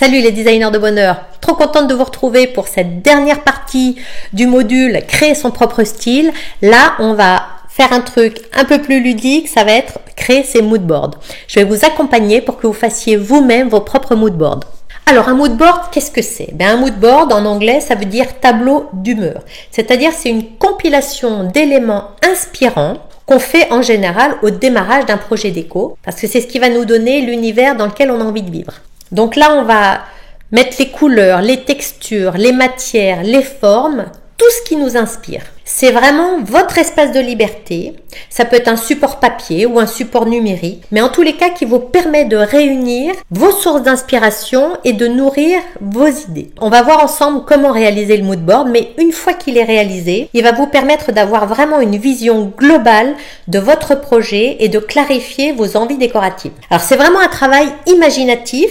Salut les designers de bonheur, trop contente de vous retrouver pour cette dernière partie du module créer son propre style. Là on va faire un truc un peu plus ludique, ça va être créer ses moodboards. Je vais vous accompagner pour que vous fassiez vous-même vos propres moodboards. Alors un moodboard, qu'est-ce que c'est? Un moodboard en anglais ça veut dire tableau d'humeur, c'est-à-dire c'est une compilation d'éléments inspirants qu'on fait en général au démarrage d'un projet déco, parce que c'est ce qui va nous donner l'univers dans lequel on a envie de vivre. Donc là, on va mettre les couleurs, les textures, les matières, les formes, tout ce qui nous inspire. C'est vraiment votre espace de liberté. Ça peut être un support papier ou un support numérique, mais en tous les cas qui vous permet de réunir vos sources d'inspiration et de nourrir vos idées. On va voir ensemble comment réaliser le moodboard, mais une fois qu'il est réalisé, il va vous permettre d'avoir vraiment une vision globale de votre projet et de clarifier vos envies décoratives. Alors c'est vraiment un travail imaginatif,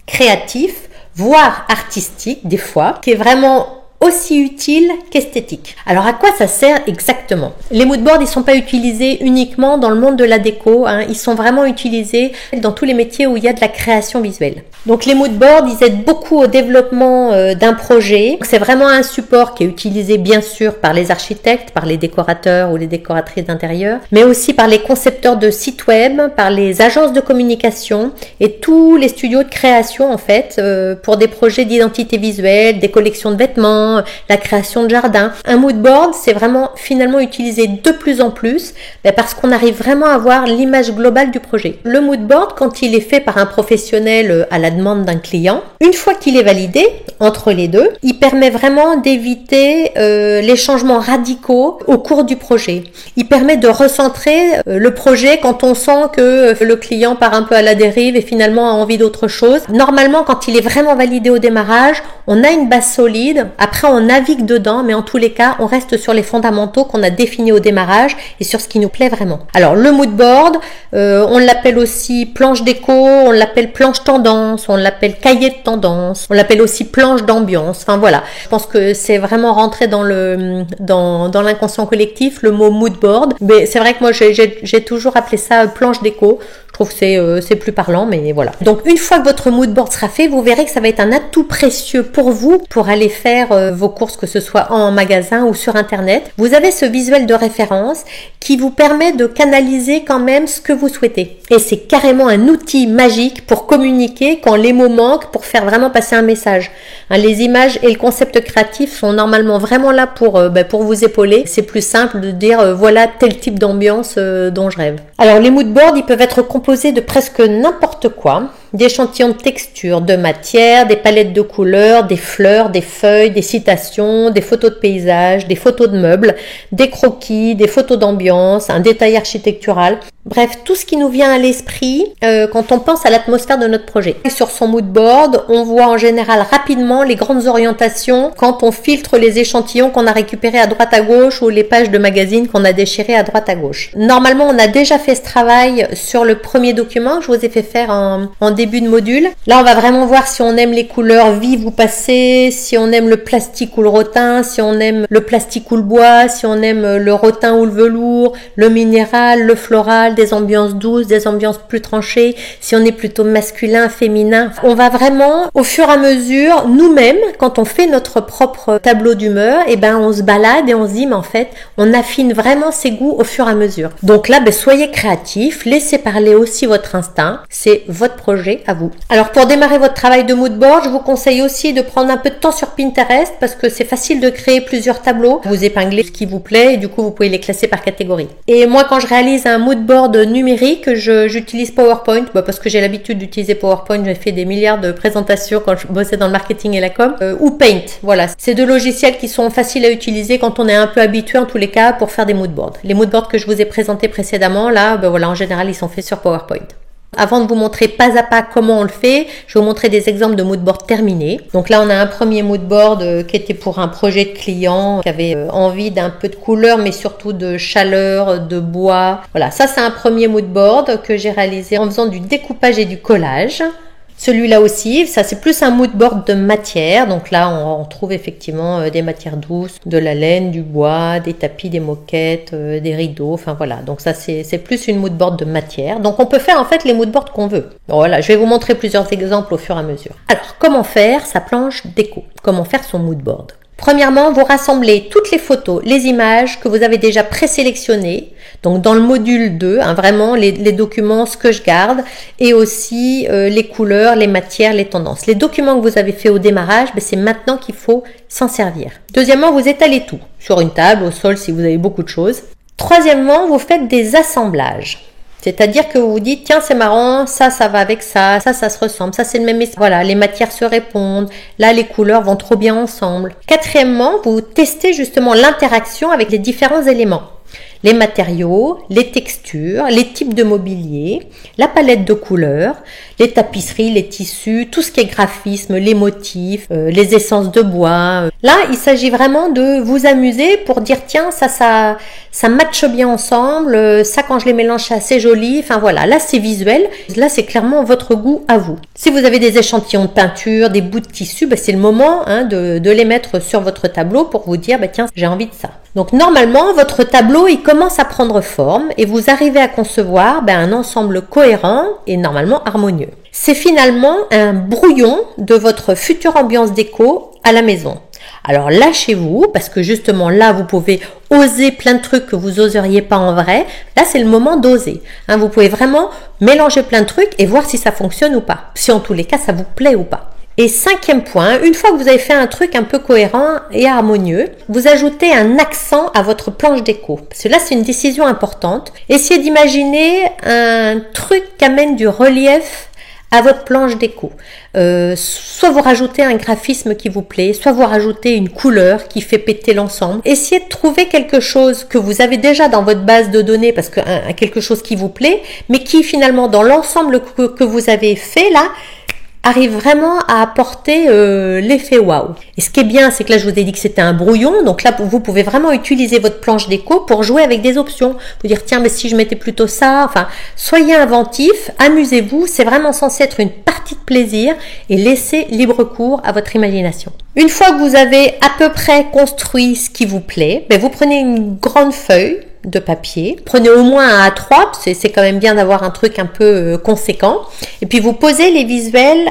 créatif, voire artistique des fois, qui est vraiment aussi utile qu'esthétique. Alors à quoi ça sert exactement? Les moodboards, ils sont pas utilisés uniquement dans le monde de la déco, ils sont vraiment utilisés dans tous les métiers où il y a de la création visuelle. Donc les moodboards, ils aident beaucoup au développement d'un projet. C'est vraiment un support qui est utilisé bien sûr par les architectes, par les décorateurs ou les décoratrices d'intérieur, mais aussi par les concepteurs de sites web, par les agences de communication et tous les studios de création en fait pour des projets d'identité visuelle, des collections de vêtements, la création de jardin. Un moodboard, c'est vraiment finalement utilisé de plus en plus parce qu'on arrive vraiment à voir l'image globale du projet. Le moodboard, quand il est fait par un professionnel à la demande d'un client, une fois qu'il est validé entre les deux, il permet vraiment d'éviter les changements radicaux au cours du projet. Il permet de recentrer le projet quand on sent que le client part un peu à la dérive et finalement a envie d'autre chose. Normalement, quand il est vraiment validé au démarrage, on a une base solide. Après, on navigue dedans, mais en tous les cas, on reste sur les fondamentaux qu'on a définis au démarrage et sur ce qui nous plaît vraiment. Alors, le moodboard, on l'appelle aussi planche déco, on l'appelle planche tendance, on l'appelle cahier de tendance, on l'appelle aussi planche d'ambiance. Enfin voilà, je pense que c'est vraiment rentré dans l'inconscient collectif, le mot moodboard. Mais c'est vrai que moi, j'ai toujours appelé ça planche déco. Je trouve que c'est plus parlant, mais voilà. Donc, une fois que votre moodboard sera fait, vous verrez que ça va être un atout précieux pour vous pour aller faire vos courses, que ce soit en magasin ou sur Internet. Vous avez ce visuel de référence qui vous permet de canaliser quand même ce que vous souhaitez. Et c'est carrément un outil magique pour communiquer quand les mots manquent, pour faire vraiment passer un message. Les images et le concept créatif sont normalement vraiment là pour vous épauler. C'est plus simple de dire voilà tel type d'ambiance dont je rêve. Alors les moodboards, ils peuvent être composés de presque n'importe quoi. D'échantillons de texture, de matière, des palettes de couleurs, des fleurs, des feuilles, des citations, des photos de paysages, des photos de meubles, des croquis, des photos d'ambiance, un détail architectural. Bref, tout ce qui nous vient à l'esprit quand on pense à l'atmosphère de notre projet. Et sur son moodboard, on voit en général rapidement les grandes orientations quand on filtre les échantillons qu'on a récupérés à droite à gauche ou les pages de magazines qu'on a déchirées à droite à gauche. Normalement, on a déjà fait ce travail sur le premier document que je vous ai fait faire en début de module. Là, on va vraiment voir si on aime les couleurs vives ou passées, si on aime le plastique ou le rotin, si on aime le plastique ou le bois, si on aime le rotin ou le velours, le minéral, le floral, des ambiances douces, des ambiances plus tranchées, si on est plutôt masculin, féminin. On va vraiment, au fur et à mesure, nous-mêmes, quand on fait notre propre tableau d'humeur, on se balade et on se dit, mais en fait, on affine vraiment ses goûts au fur et à mesure. Donc là, soyez créatifs, laissez parler aussi votre instinct, c'est votre projet à vous. Alors pour démarrer votre travail de moodboard, je vous conseille aussi de prendre un peu de temps sur Pinterest parce que c'est facile de créer plusieurs tableaux. Vous épinglez ce qui vous plaît et du coup vous pouvez les classer par catégorie. Et moi quand je réalise un moodboard numérique, j'utilise PowerPoint parce que j'ai l'habitude d'utiliser PowerPoint. J'ai fait des milliards de présentations quand je bossais dans le marketing et la com. Ou Paint. Voilà, c'est deux logiciels qui sont faciles à utiliser quand on est un peu habitué en tous les cas pour faire des moodboards. Les moodboards que je vous ai présentés précédemment, là, en général ils sont faits sur PowerPoint. Avant de vous montrer pas à pas comment on le fait, je vais vous montrer des exemples de moodboard terminés. Donc là, on a un premier moodboard qui était pour un projet de client qui avait envie d'un peu de couleur, mais surtout de chaleur, de bois. Voilà, ça c'est un premier moodboard que j'ai réalisé en faisant du découpage et du collage. Celui-là aussi, ça c'est plus un mood board de matière. Donc là, on trouve effectivement des matières douces, de la laine, du bois, des tapis, des moquettes, des rideaux. Enfin voilà, donc ça c'est plus une mood board de matière. Donc on peut faire en fait les mood boards qu'on veut. Bon, voilà, je vais vous montrer plusieurs exemples au fur et à mesure. Alors, comment faire sa planche déco? Comment faire son mood board? Premièrement, vous rassemblez toutes les photos, les images que vous avez déjà présélectionnées. Donc dans le module 2, vraiment les documents, ce que je garde, et aussi les couleurs, les matières, les tendances. Les documents que vous avez fait au démarrage, c'est maintenant qu'il faut s'en servir. Deuxièmement, vous étalez tout sur une table, au sol si vous avez beaucoup de choses. Troisièmement, vous faites des assemblages. C'est-à-dire que vous vous dites, tiens, c'est marrant, ça va avec ça se ressemble, ça c'est le même... Voilà, les matières se répondent, là les couleurs vont trop bien ensemble. Quatrièmement, vous testez justement l'interaction avec les différents éléments. Les matériaux, les textures, les types de mobilier, la palette de couleurs, les tapisseries, les tissus, tout ce qui est graphisme, les motifs, les essences de bois. Là, il s'agit vraiment de vous amuser pour dire tiens, ça matche bien ensemble, ça quand je les mélange c'est assez joli. Enfin voilà, là c'est visuel, là c'est clairement votre goût à vous. Si vous avez des échantillons de peinture, des bouts de tissu, c'est le moment de les mettre sur votre tableau pour vous dire tiens, j'ai envie de ça. Donc normalement, votre tableau, il commence à prendre forme et vous arrivez à concevoir un ensemble cohérent et normalement harmonieux. C'est finalement un brouillon de votre future ambiance déco à la maison. Alors lâchez-vous parce que justement là, vous pouvez oser plein de trucs que vous n'oseriez pas en vrai. Là, c'est le moment d'oser. Vous pouvez vraiment mélanger plein de trucs et voir si ça fonctionne ou pas. Si en tous les cas, ça vous plaît ou pas. Et cinquième point, une fois que vous avez fait un truc un peu cohérent et harmonieux, vous ajoutez un accent à votre planche déco. Parce que là, c'est une décision importante. Essayez d'imaginer un truc qui amène du relief à votre planche déco. Soit vous rajoutez un graphisme qui vous plaît, soit vous rajoutez une couleur qui fait péter l'ensemble. Essayez de trouver quelque chose que vous avez déjà dans votre base de données, parce que quelque chose qui vous plaît, mais qui finalement dans l'ensemble que vous avez fait là, arrive vraiment à apporter l'effet waouh. Et ce qui est bien, c'est que là, je vous ai dit que c'était un brouillon. Donc là, vous pouvez vraiment utiliser votre planche déco pour jouer avec des options. Vous dire, tiens, mais si je mettais plutôt ça. Enfin, soyez inventifs, amusez-vous. C'est vraiment censé être une partie de plaisir et laissez libre cours à votre imagination. Une fois que vous avez à peu près construit ce qui vous plaît, vous prenez une grande feuille de papier. Prenez au moins un A3, c'est quand même bien d'avoir un truc un peu conséquent. Et puis vous posez les visuels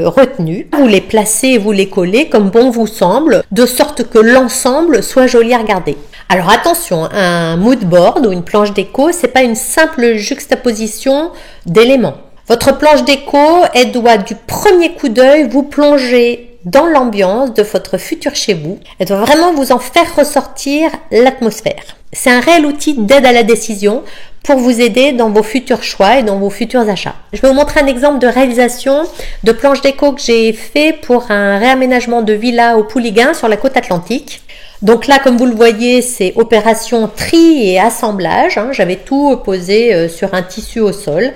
retenus. Vous les placez et vous les collez comme bon vous semble, de sorte que l'ensemble soit joli à regarder. Alors attention, un mood board ou une planche déco, c'est pas une simple juxtaposition d'éléments. Votre planche déco, elle doit du premier coup d'œil vous plonger dans l'ambiance de votre futur chez vous. Elle doit vraiment vous en faire ressortir l'atmosphère. C'est un réel outil d'aide à la décision pour vous aider dans vos futurs choix et dans vos futurs achats. Je vais vous montrer un exemple de réalisation de planche déco que j'ai fait pour un réaménagement de villa au Pouliguen sur la côte atlantique. Donc là, comme vous le voyez, c'est opération tri et assemblage. J'avais tout posé sur un tissu au sol.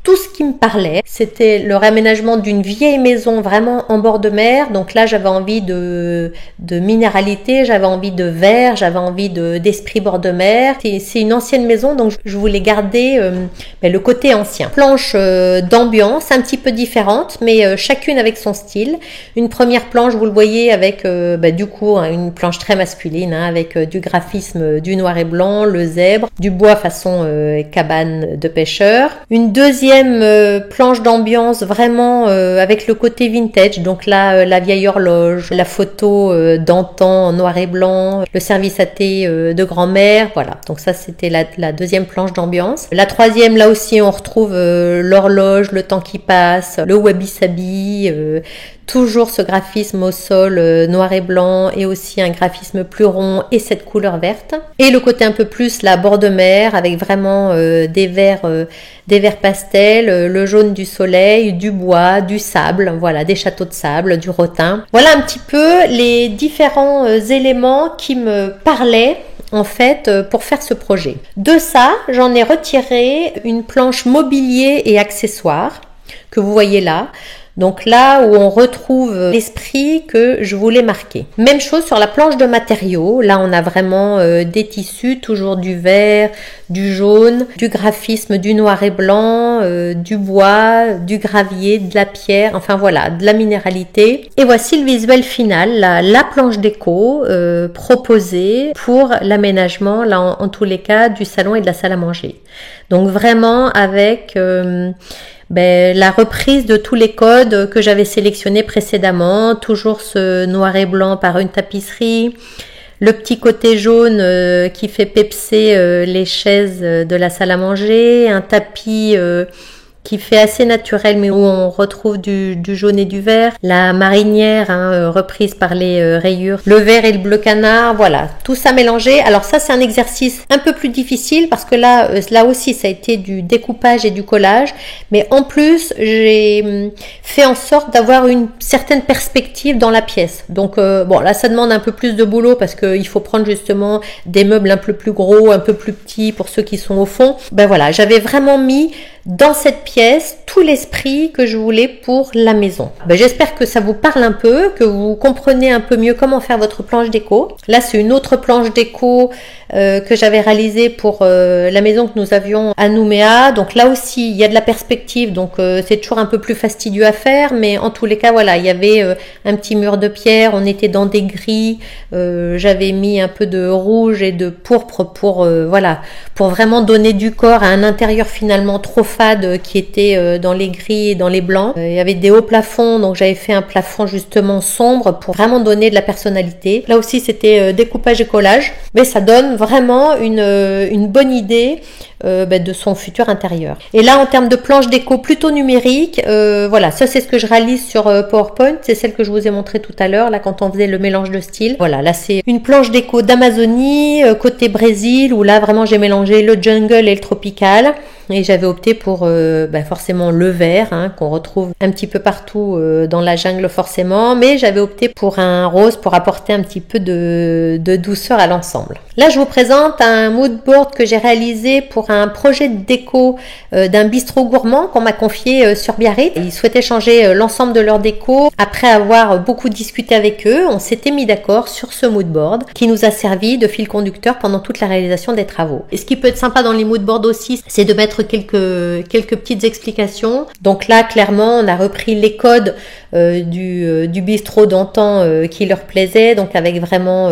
Tout ce qui me parlait, c'était le réaménagement d'une vieille maison vraiment en bord de mer. Donc là, j'avais envie de minéralité, j'avais envie de verre, j'avais envie d'esprit bord de mer. C'est une ancienne maison, donc je voulais garder le côté ancien. Planche d'ambiance un petit peu différente, mais chacune avec son style. Une première planche, vous le voyez, avec du coup une planche très masculine, avec du graphisme du noir et blanc, le zèbre, du bois façon cabane de pêcheur. Une deuxième planche d'ambiance vraiment avec le côté vintage, donc là la vieille horloge, la photo d'antan en noir et blanc, le service à thé de grand-mère, voilà, donc ça c'était la deuxième planche d'ambiance. La troisième, là aussi on retrouve l'horloge, le temps qui passe, le wabi-sabi, toujours ce graphisme au sol noir et blanc et aussi un graphisme plus rond et cette couleur verte. Et le côté un peu plus la bord de mer avec vraiment des verts pastels, le jaune du soleil, du bois, du sable, voilà, des châteaux de sable, du rotin. Voilà un petit peu les différents éléments qui me parlaient en fait pour faire ce projet. De ça, j'en ai retiré une planche mobilier et accessoires que vous voyez là. Donc là où on retrouve l'esprit que je voulais marquer. Même chose sur la planche de matériaux. Là, on a vraiment des tissus, toujours du vert, du jaune, du graphisme, du noir et blanc, du bois, du gravier, de la pierre, enfin voilà, de la minéralité. Et voici le visuel final, la planche déco proposée pour l'aménagement, là en tous les cas, du salon et de la salle à manger. Donc vraiment avec la reprise de tous les codes que j'avais sélectionnés précédemment, toujours ce noir et blanc par une tapisserie, le petit côté jaune qui fait pepser les chaises de la salle à manger, un tapis qui fait assez naturel mais où on retrouve du jaune et du vert, la marinière reprise par les rayures, le vert et le bleu canard, voilà, tout ça mélangé. Alors ça c'est un exercice un peu plus difficile parce que là aussi ça a été du découpage et du collage, mais en plus j'ai fait en sorte d'avoir une certaine perspective dans la pièce. Donc bon là ça demande un peu plus de boulot parce qu'il faut prendre justement des meubles un peu plus gros, un peu plus petits pour ceux qui sont au fond. Ben voilà, j'avais vraiment mis dans cette pièce tout l'esprit que je voulais pour la maison. J'espère que ça vous parle un peu, que vous comprenez un peu mieux comment faire votre planche déco. Là c'est une autre planche déco que j'avais réalisée pour la maison que nous avions à Nouméa. Donc là aussi il y a de la perspective, donc c'est toujours un peu plus fastidieux à faire, mais en tous les cas voilà, il y avait un petit mur de pierre, on était dans des gris, j'avais mis un peu de rouge et de pourpre pour voilà, pour vraiment donner du corps à un intérieur finalement trop fade qui était dans les gris et dans les blancs. Il y avait des hauts plafonds, donc j'avais fait un plafond justement sombre pour vraiment donner de la personnalité. Là aussi c'était découpage et collage, mais ça donne vraiment une bonne idée de son futur intérieur. Et là en termes de planche déco plutôt numérique, voilà, ça c'est ce que je réalise sur PowerPoint, c'est celle que je vous ai montré tout à l'heure là quand on faisait le mélange de styles. Voilà, là c'est une planche déco d'Amazonie côté Brésil où là vraiment j'ai mélangé le jungle et le tropical. Et j'avais opté pour forcément le vert qu'on retrouve un petit peu partout dans la jungle forcément, mais j'avais opté pour un rose pour apporter un petit peu de douceur à l'ensemble. Là je vous présente un mood board que j'ai réalisé pour un projet de déco d'un bistrot gourmand qu'on m'a confié sur Biarritz. Ils souhaitaient changer l'ensemble de leur déco. Après avoir beaucoup discuté avec eux, on s'était mis d'accord sur ce mood board qui nous a servi de fil conducteur pendant toute la réalisation des travaux. Et ce qui peut être sympa dans les mood boards aussi, c'est de mettre quelques petites explications. Donc là clairement on a repris les codes du bistrot d'antan qui leur plaisait, donc avec vraiment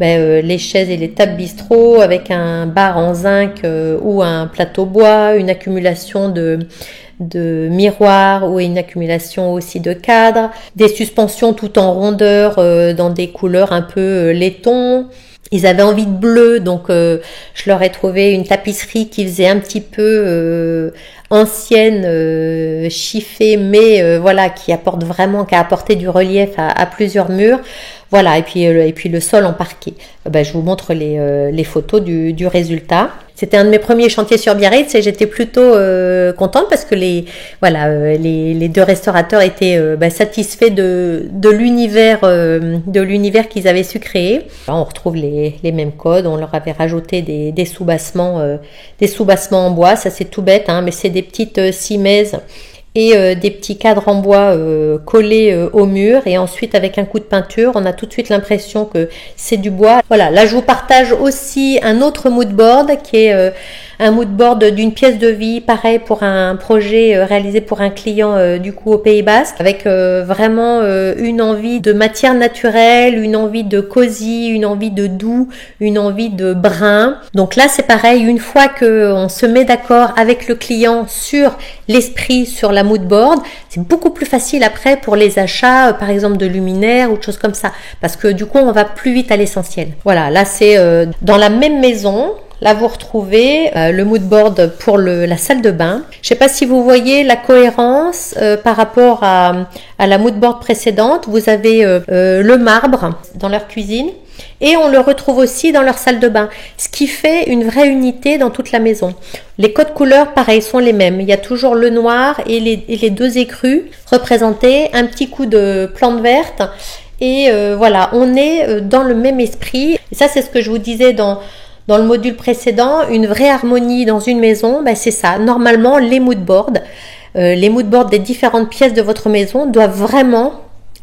les chaises et les tables bistrot, avec un bar en zinc ou un plateau bois, une accumulation de miroirs ou une accumulation aussi de cadres, des suspensions tout en rondeur dans des couleurs un peu laiton. Ils avaient envie de bleu, donc je leur ai trouvé une tapisserie qui faisait un petit peu ancienne, chiffée, mais voilà, qui a apporté du relief à plusieurs murs. Voilà, et puis le sol en parquet. Je vous montre les photos du résultat. C'était un de mes premiers chantiers sur Biarritz et j'étais plutôt contente parce que les deux restaurateurs étaient satisfaits de l'univers qu'ils avaient su créer. Là, on retrouve les mêmes codes. On leur avait rajouté des soubassements en bois. Ça c'est tout bête, mais c'est des petites cimaises et des petits cadres en bois collés au mur, et ensuite avec un coup de peinture on a tout de suite l'impression que c'est du bois. Voilà, là je vous partage aussi un autre mood board qui est un mood board d'une pièce de vie, pareil pour un projet réalisé pour un client du coup au Pays Basque, avec vraiment une envie de matière naturelle, une envie de cosy, une envie de doux, une envie de brun. Donc là c'est pareil, une fois que on se met d'accord avec le client sur l'esprit, sur la mood board, c'est beaucoup plus facile après pour les achats, par exemple de luminaires ou de choses comme ça, parce que du coup on va plus vite à l'essentiel. Voilà, là c'est dans la même maison. Là, vous retrouvez le mood board pour la salle de bain. Je ne sais pas si vous voyez la cohérence par rapport à la mood board précédente. Vous avez le marbre dans leur cuisine et on le retrouve aussi dans leur salle de bain, ce qui fait une vraie unité dans toute la maison. Les codes couleurs, pareil, sont les mêmes. Il y a toujours le noir et les deux écrus représentés, un petit coup de plante verte. Et voilà, on est dans le même esprit. Et ça, c'est ce que je vous disais dans le module précédent, une vraie harmonie dans une maison, c'est ça. Normalement, les mood boards les moodboards des différentes pièces de votre maison doivent vraiment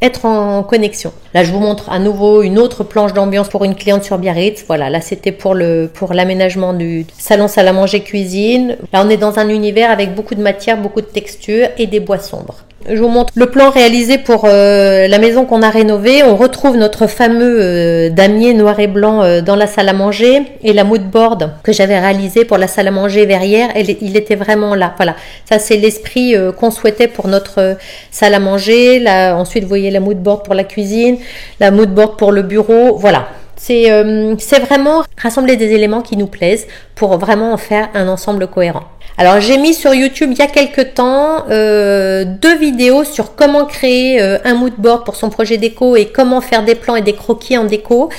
être en connexion. Là, je vous montre à nouveau une autre planche d'ambiance pour une cliente sur Biarritz. Voilà, là, c'était pour l'aménagement du salon salle à manger cuisine. Là, on est dans un univers avec beaucoup de matière, beaucoup de textures et des bois sombres. Je vous montre le plan réalisé pour la maison qu'on a rénovée. On retrouve notre fameux damier noir et blanc dans la salle à manger et la moodboard que j'avais réalisé pour la salle à manger verrière. Il était vraiment là. Voilà, ça c'est l'esprit qu'on souhaitait pour notre salle à manger. Là, ensuite, vous voyez la moodboard pour la cuisine, la moodboard pour le bureau. Voilà. C'est vraiment rassembler des éléments qui nous plaisent pour vraiment en faire un ensemble cohérent. Alors j'ai mis sur YouTube il y a quelques temps 2 vidéos sur comment créer un moodboard pour son projet déco et comment faire des plans et des croquis en déco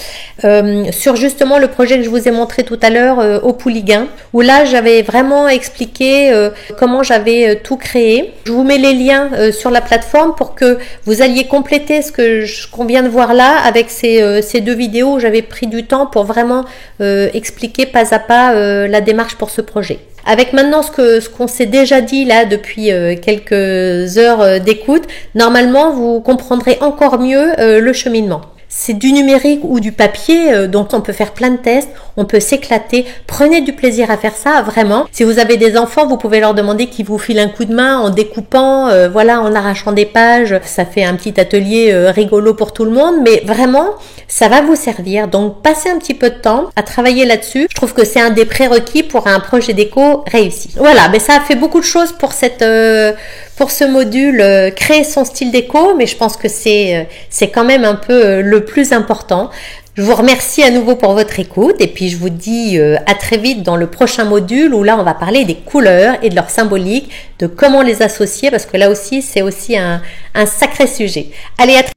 sur justement le projet que je vous ai montré tout à l'heure au Pouliguen, où là j'avais vraiment expliqué comment j'avais tout créé. Je vous mets les liens sur la plateforme pour que vous alliez compléter ce qu'on vient de voir là avec ces 2 vidéos où j'avais pris du temps pour vraiment expliquer pas à pas la démarche pour ce projet. Avec maintenant ce qu'on s'est déjà dit là depuis quelques heures d'écoute, normalement vous comprendrez encore mieux le cheminement. C'est du numérique ou du papier, donc on peut faire plein de tests, on peut s'éclater. Prenez du plaisir à faire ça, vraiment. Si vous avez des enfants, vous pouvez leur demander qu'ils vous filent un coup de main en découpant, voilà, en arrachant des pages. Ça fait un petit atelier rigolo pour tout le monde, mais vraiment, ça va vous servir. Donc, passez un petit peu de temps à travailler là-dessus. Je trouve que c'est un des prérequis pour un projet déco réussi. Voilà, mais ça a fait beaucoup de choses pour pour ce module créer son style déco, mais je pense que c'est quand même un peu le plus important. Je vous remercie à nouveau pour votre écoute et puis je vous dis à très vite dans le prochain module où là on va parler des couleurs et de leur symbolique, de comment les associer parce que là aussi c'est aussi un sacré sujet. Allez, à très vite.